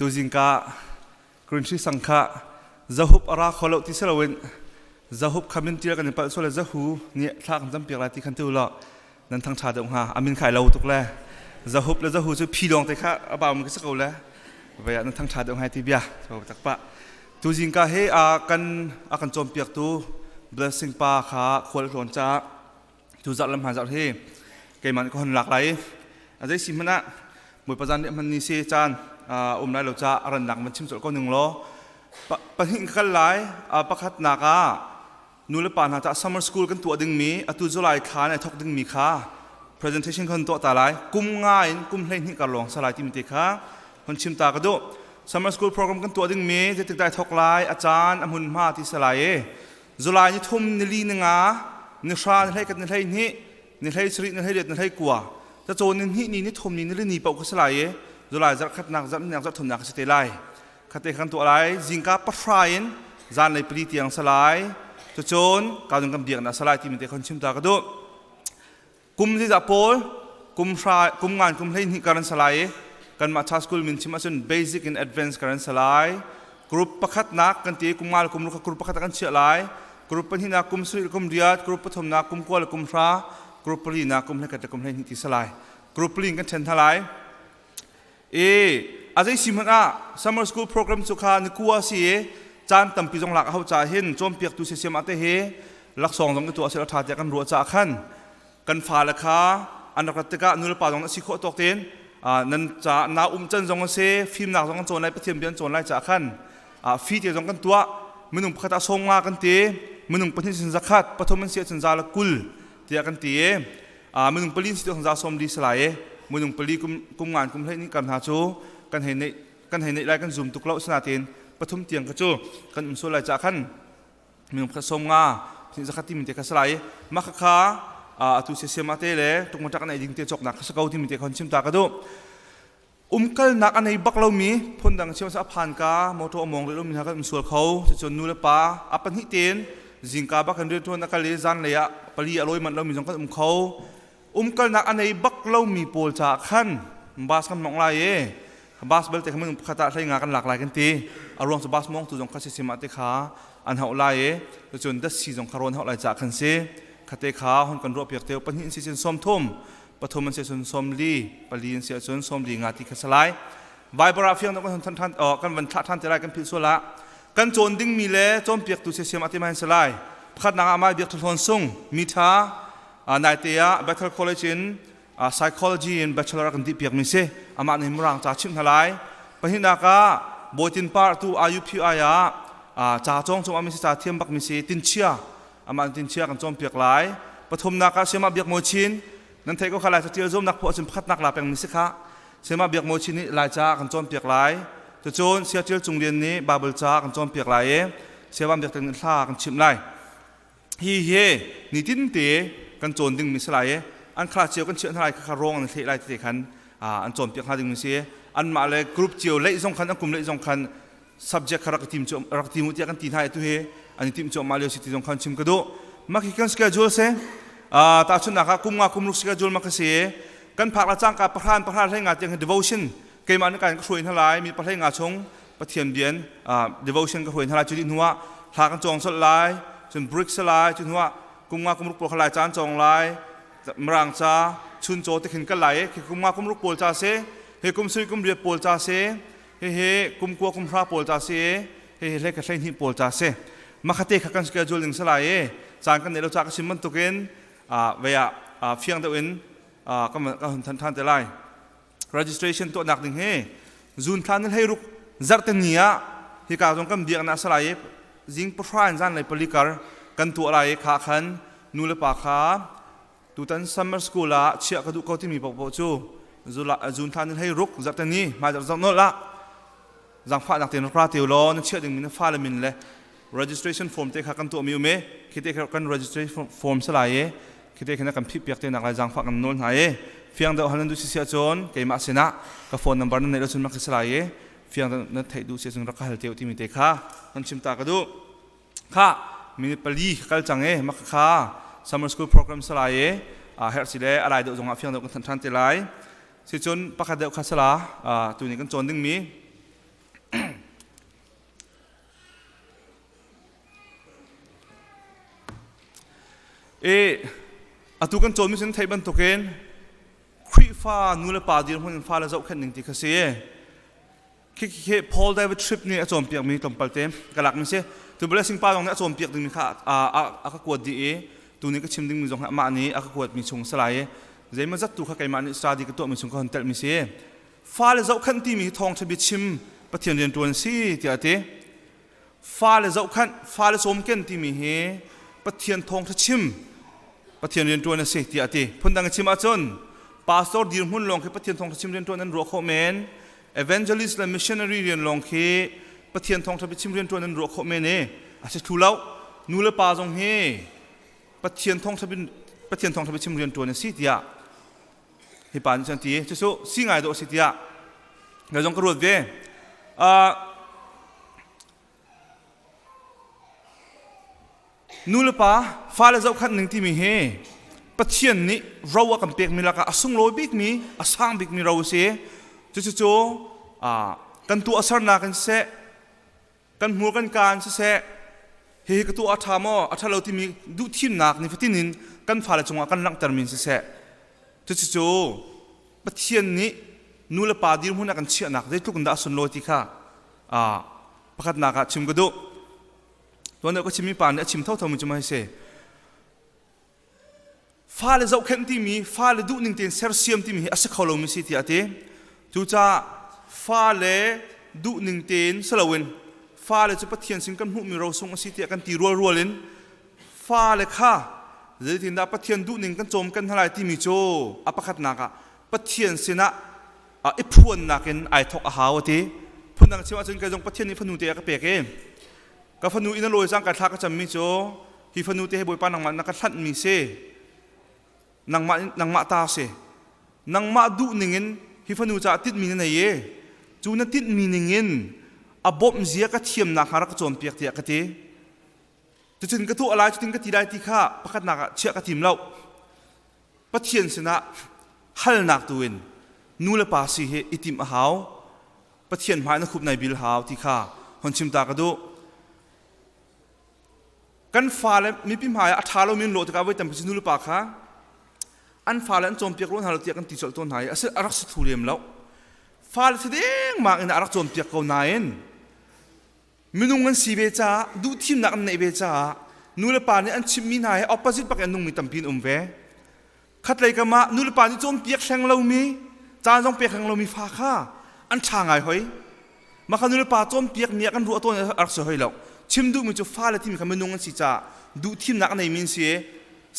tu jingka krinsi sangkha zahup ara kholo ti selawin zahup khamin tir kan pal sole zahu ni thak jam piak la ti khan tu la nan thang tha dong ha amin khai lo tuk le zahup le zahu chu philong te kha aba mun ka sakau le baya nan thang tha dong hai ti bia so tak pa tu jingka he a kan chom piak tu blessing pa kha khol ron cha tu zat lam ha zat he ke man ko hon lak lai a jai simana mui pajan man ni se chan lai lo cha aran nak man chim chol ko ning lo pa hing khal lai pakhat naka nule pa na ta summer school kan tu ding mi atu July kha na thok ding mi kha presentation kan to ta lai kum nga in kum hlei ni ka long salai ti mi te kha hon chim ta ka do summer school program kan tu ding mi je tik dai thok lai achan amun ma ti salai e July ni thum ni li nga ni sha ni hlei kat ni hlei ni hlei sri ni hlei let ni hlei kwa ta chon ni ni thum ni ni pau ka salai e July zar khat nak zar thum nak se te lai khate khan to lai jingka pa frain zan lai pli tiang salai to chon ka dong kam diak na salai ti mi te khon chim ta ka do kum ji za pol kum fra kum ngan kum hlei ni karan salai kan ma cha school min chim achun basic and advanced karan salai group pakhat nak kan ti kum mal kum lu group pakhat kan chia lai group pan hina kum sri kum riat group pathom na kum kwal kum fra group pli na kum hlei ka kum hlei ni ti salai group pli kan chen thalai azai simana summer school program chu kha ni kuwa si chan tampi jong lak hau cha hin chom piak tu se sem ate he lak song jong tu asel tha te kan ru cha khan kan fa la kha anak te ka nul pa jong si kho tok ten nan cha na chen jong se film nak jong chon lai pathiam bian chon lai cha khan fi te jong kan tua munung phata song ma kan te munung pathin sin zakhat pathoman se chen za la kul te kan ti munung palin si jong za som di salai munung pali kum ngan kum hlei ni kan ha chu kan hei nei lai kan zoom tuk lo sana tin pathum tiang ka chu kan so lai cha khan ming kha som nga sin zakati min te ka salai ma kha tu se sema te le tuk ma tak na ding te chok na ka sakau ti min te khon chim ta ka do kal nak anei bak lo mi phun dang chiam sa phan ka moto among le lo min ha kan sul khau chon nu le pa apan hi ten jingka ba kan re thon na ka le zan le ya pali aloi man lo mi jong ka khau kal nak anei bak lo mi pol cha khan bas kan mong lai e bas bel te kham khata thlai nga kan lak lai kan ti arong sa bas mong tu jong kha se sima te kha an hau lai e to chon da si jong kharon hau lai cha khan se khate kha hon kan ro piak te pan hin si chen som thom pathom se chon som li palin se chon som li nga ti kha salai viber afiang kan than kan van than te lai kan phil so la kan chon ding mi le chom piak tu se sima te man salai khat na ma biak thon sung mi tha naitea Bethel College in psychology and bachelor kan di piak mi se ama ni mrang cha chim halai pahina ka boitin par tu IUPI ya cha chong chong ami se cha thiam bak mi se tin chia ama tin chia kan chom piak lai pathom na ka sema biak mo chin nan thai ko khalai cha tir zom nak pho chim phat nak la peng mi se kha sema biak mo chin ni lai cha kan chom piak lai to chon sia tir chung lian ni babul cha kan chom piak lai e sewam biak teng thla kan chim lai hi ni tin te kan chon ding mi se lai e an kha chiao kan chen hai kha rong an thei lai te khan an chom piak ha ding mi se an ma le group chiao lei jong khan an kum lei jong khan subject khara ka team chom rak team utia kan tin hai tu he an team chom ma le si ti jong khan chim ka do ma ki kan schedule se ta chun na ka kum nga kum lu schedule ma ka se kan phak la chang ka phan lai nga teng devotion ke man kan ka hruin halai mi pa lai nga chong pathian bian devotion ka hruin halai chu di nuwa tha kan chong sol lai chun brick salai chu nuwa kum nga kum lu pro khalai chan chong lai mrang cha chun cho te khin ka lai ki kum kum ruk pol cha se he kum sui kum ria pol cha se he kum ko kum phra pol cha se he le ka thlain hi pol cha se ma khate kha kan schedule ning salai e chan kan nelo cha ka sim man tuken veya fiang da win ka than te lai registration to nak ding he jun than hei ruk zartania hi ka jong kam diak na salai jing profile zan lai palikar kan tu lai kha khan nu le pa kha tutan summer school la chia ka du ko ti mi po chu jun than hei ruk zartani ma zang no la zang pha nak ten pra teu lo na chia ding min fa la min le registration form te kha kan tu mi me khite kan registration form salai e khite khana kan phi piak te nak la jang pha kan non ha e fiang da hanan du si sia chon ke ma sena ka phone number na nei lo chun ma salai e fiang da na thai du se chung ra ka hal teu ti mi te kha an chim ta ka du kha mi pali kal chang e ma kha summer school program salai e her sile alai do jong afiang do kan than te lai si chon pakha de kha sala tu ni kan chon ding mi อตุกันโจมิสันไทยบันตุเกนคริฟ้านูเลปาดีหุ่นฟ้าละเจ้าขันหนึ่งที่เขาเสียคิดพอลได้ว่าทริปนี้อาจอมเปียกมีตอมปัลเต็มกระลักมันเสียตัวบริษัทสิงป้าตรงนี้อาจอมเปียกดึงมีค่าอากวดดีตัวนี้ก็ชิมดึงมีจงหามานี้อากวดมีชงสลายใจมันจัดตัวข้าไก่มันสตาดีก็ตัวมีชงก็หันเตลมีเสียฟ้าละเจ้าขันที่มีทองทบิชิมปะเทียนเรียนตัวนี้ที่อาทิฟ้าละเจ้าขันฟ้าละสมเก่นที่มีเฮปะเทียนทองทชิมปะเทียนเรียนตัวนี้ที่อาทิพ้นดังชิมอาจนปาสตอร์ดีหุ่นลงคือปะเทียนทองทชิมเรียนตัวนั้นรัวโคเมนevangelist และ missionary เรียนลงคือปะเทียนทองทบิชิมเรียนตัวนั้นรัวโคเมนอาจจะถูกแล้วนูเลปาจงเฮปะเทียนทองทบิชิมเรียนตัวนั้นสิที่ฮิปานจันทีจะสู้สิ่งไงตัวสิที่เราจงกระโดดเวนูเลปาฟ้าและเจ้าขันหนึ่งที่มีเฮปะเทียนนี้เราว่ากันเปียกมีละกะสุ่งโลบิกมีสร้างบิกมีเราเสียจู่กันตัวอัศรนากันเสะกันหัวกันการเสะเฮกันตัวอัฐามออัฐเราที่มีดูทีมนักในฟิตินินกันฝ่าละจงกันลังตรมินเสะจู่ปะเทียนนี้นูเลปาดีรุ่นนักกันเชี่ยนักได้ทุกคนได้สุนโลติค่ะประคัดนักชิมก็ดูตัวนั้นก็ชิมมีปานเนี่ยชิมเท่ามันจะมาให้เสะฟ้าละเจ้าเข็นที่มีฟ้าละดูหนึ่งเตียนเซอร์เซียมที่มีอาศัยเขาลงมีสิที่อาทิจู่จ้าฟ้าเล่ดูหนึ่งเต็นสลาวินฟ้าเล่จะปะเทียนสิ่งกันหูมีเราส่งอาศิเตียกันตีรัวลินฟ้าเล่ค่ะเดี๋ยวที่นับปะเทียนดูหนึ่งกันโจมกันทลายที่มีโจอปะขัดนักปะเทียนสินะอิพวนนักกันไอทอกอาหาวทีพูดนักเชื่อว่าจนกระจงปะเทียนนี้พนูเตียก็เปียกเองกับพนูอินโรยสร้างการทักก็จะมีโจฮีพนูเตียให้บอยปานังมันนักทัดมีเซนังมาตาเซนังมาดูหนึ่งฮิฟนูจะติดมีนั่นเองจูนัติดมีหนึ่งเงินอบมเสียก็เทียมนักหารักโจมเปียกเตียกตีจะถึงกระทุอะไรจะถึงกระตีได้ที่ข้าประคัดนักเชื่อกระถิ่มเราปะเทียนสนะฮัลนักตัวเองนูเลปาสีเหอิติมหาวปะเทียนหายนักขุบในบิลหาวที่ข้าหอนชิมตากระดูกันฟ้าเลยมีพิมหายอัฐาเรามีโลตกาไว้แต่เป็นนูเลปาค่ะอันฟ้าและอันโจมเปียกล้วนหาเราเตียกันติดจอดต้นไหนอาศัยรักสุดทุเรียมแล้วฟ้าแสดงมากอินรักโจมเปียกเขาไหนมีนุ่งกันสีเบจ้าดูทีมนักในเบจ้านูเลปานี่อันชิมมีนายออปpositeปักอันนุ่งมีตั้มพินเวขัดเลยกันมานูเลปานี่โจมเปียกแข่งเรามีจานโจมเปียกแข่งเรามีฟ้าข้าอันช่างไงเฮ้ยมาขันนูเลปาโจมเปียกมีกันรัวตัวรักสวยแล้วชิมดูมันจะฟ้าและทีมขันมีนุ่งกันสีจ้าดูทีมนักในมินเสีย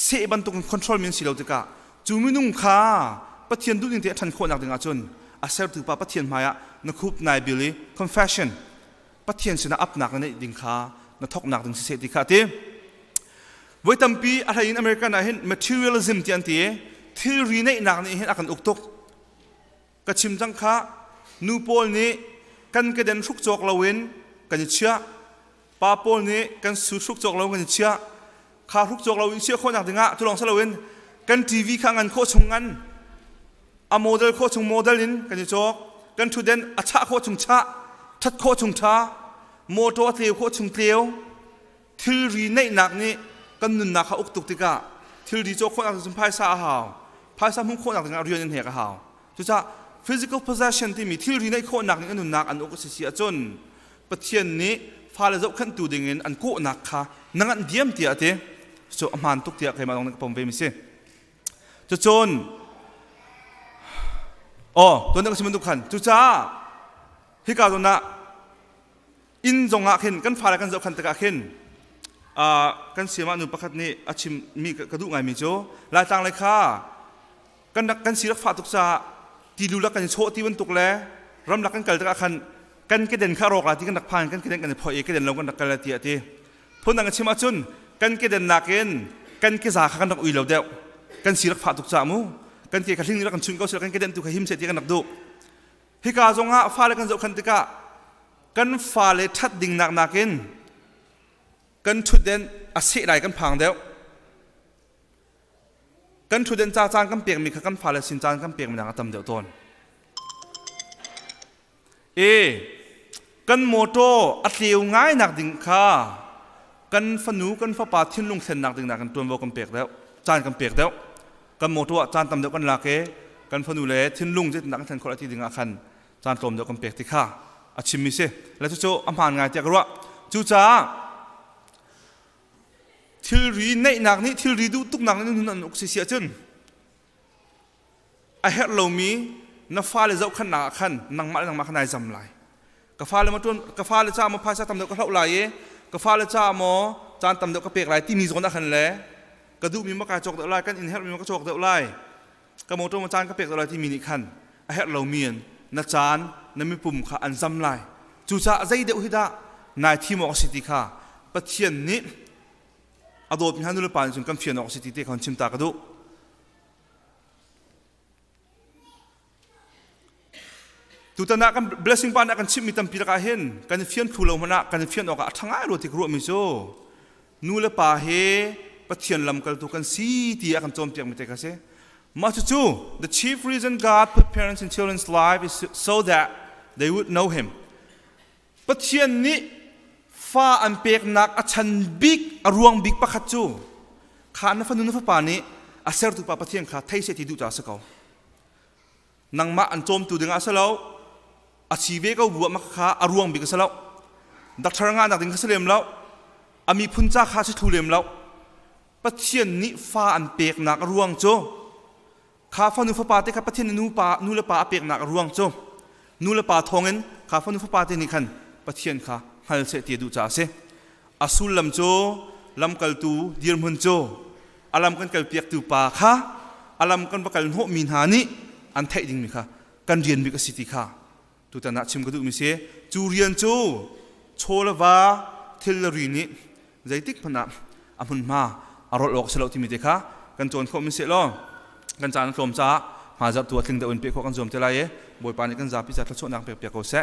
เสบันตุกันคอนโทรลมินสีเราจะกะจูมินุ่งข้าปะเทียนดูนี่เดียทันโคนักดึงอาจนอาศัยถือปะเทียนมายะนักคุบนายบิลลี่ confession ปะเทียนสินะอัพนักนั่นดึงข้านักทอกนักดึงเสียดีข้าที่ไว้ตั้มปีอะไรในอเมริกันนะเห็น materialism ที่อันที่ที่รีในนักนี่เห็นอาการอุกตกกระชิมจังข้านูโปลนี่กันกระเด็นชุกจอกเราเว้นกันเชื่อปาโปลนี่กันสูชุกจอกเรากันเชื่อข้าชุกจอกเราเชื่อคนนักดึงอ่ะทุลองสละเว้นกันทีวีข้างกันโคชงกันอะโมเดลโคชงโมเดลินกันจะจอกกันทุเดนอัชะโคชงชะทัดโคชงชะโมโตเทียวโคชงเทียวทิลรีในหนักนี้กันนุนนักเขาอุกตุกติกะทิลรีโจกคนอักษรพายซาหาวพายซามุ่งคนอักษรเรียนเหตุหาวจุดจ้า physical possession ที่มีทิลรีในคนหนักนี้กันนุนนักอันอุกเสียจนปะเทียนนี้ฟ้าเลยจะขันตูดิ่งเงินอันโกนักค่ะนั่งอันเดียมเตียเตโจอมันตุกเตียใครมาตรงนี้ผมไปมิเซ่จะจนตัวนั้นก็ชิมันทุกขันจุจ้าฮิกาตัวน่ะอินจงอาเข็นกันฟ้าและกันเจ้าขันตะกาเข็นกันเสียมาหนุประคัดนี้อาชิมมีกระดูกไงมีโจลายต่างเลยค่ะกันสีรักฟ้าตุกซาที่ดูแลกันโชที่วันตุกแลรำลักกันเกิดตะกาขันกันกระเด็นข้ารอกลาที่กันนักพานกันกระเด็นกันพอเอกกระเด็นลงกันนักกระเทียทีพ้นนักชิมาจุนกันกระเด็นนักเอ็นกันกระซากันนักอุยเหลวเดียวกันสีรักฟ้าตุกจามูกันเกี่ยกับสิ่งนี้รักกันชุนก็เสียกันกระเด็นตุกหิมเสียที่กันนักดูฮิกาจงหะฟ้าเลยกันเจ้าขันติกะกันฟ้าเลยทัดดิ่งนักนักเอ็นกันชุดเด่นอาศัยไหลกันพังเดียวกันชุดเด่นจ้าจางกันเปียกมีกันฟ้าเลยสินจางกันเปียกมีนักตั้มเดียวต้นกันโมโตอัดเดียวง่ายนักดิ่งข้า กันฟันนูกันฟ้าป่าทิ้งลุงเส้นหนักดึงหนักกันตัวโวกันเปียกแล้วจานกันเปียกแล้วกันโมตัวจานตำเดียวกันหลักเอกันฟันนูเล่ทิ้งลุงจะหนักกันคนละที่ดึงอาคันจานตมเดียวกันเปียกที่ข้าอาชิมมิเซแล้วจู่ๆอัมพานงานเจ้ากระวะจู่จ้าทิลรีในหนักนี้ทิลรีดูตุกหนักนี้นั่นอุกเสียจนไอเฮลโลมีนับฟ้าเลยเจ้าขันหนักขันนังมาขนายจำไหลกฟ้าเลยมาต้นกฟ้าเลยจ้ามาพายซาตำเดียวกันเท่าไหร่กฟ้าเลยจ้ามาจานตำเดียวกันเปียกไหลที่มีส่วนนักขันแหละกระดูมีมากระจกเท่าไรกันอินเฮลมีมากระจกเท่าไรกระโมตัวมาจานกันเปียกเท่าไรที่มีนิขันไอเฮลโลมีนนัจานนั่นมีปุ่มขาอันจำไหลจู่จ้าใจเดียวฮิดานายที่มอกสิทธิข้าปะเทียนนี้อดอเป็นฮันนุลปานจนกำเฟียนออกสิทธิเตะคนชิมตากระดูตุตนากัน blessing ปานกันชิมมีตัมปีละกันเห็นกันเฟียนทูลงมานะกันเฟียนออกทั้งง่ายรู้ที่กลัวมิโซนูเลปาเฮปะเทียนลำกันตุกันสีที่กันโจมตีมิเตกันเสมาจู่ the chief reason God put parents in children's life is so that they would know Him ปะเทียนนี้ฟ้าอันเปียกนักอัชันบิ๊กรวงบิ๊กปะขัดจู่ข้านับฟันนุนฟ้าป่านี้อาเซอร์ตุปาปะเทียนข้าไทยเสติดูจ่าสกาวนังมาอันโจมตูดึงอาเซลล์อาชีวะก็บัวมักข้ารวงบิ๊กเซลล์ดักทางงานดักดึงเสลียมแล้วอามีพุ่นจ้าข้าชิทูเลียมแล้วปะเทียนนี้ฟ้าอันเปียกนักรวงจู่ข้าฟันนุฟ้าป่าเตะข้าปะเทียนนูเลป่าเปียกนักรวงจู่นูเลป่าทองเงินข้าฟันนุฟ้าป่าเตะนี่ขันปะเทียนข้าฮัลเซตีดูจ่าเสอสุลลำโจลำกัลตูดีร์มุนโจอลัมกันกัลเปียกตูปาข้าอลัมกันปะกัลโหมินหานิอันเทดิ่งมิข้ากันเรียนมิกสิติข้าตุตานะชิมกระดูมิเสจูเรียนโจโชลวาเทลรีนิใจติกพนับอามุนมาอารมณ์ออกสลบที่มิเตข้ากันโจนเขามิเสล้อกันจานกลมจ้าหาจับตัวถึงแต่อุ่นเปียกกันโจมเทลายบอยปานิกันจับพิจารณาโชนักเปียกเขาเส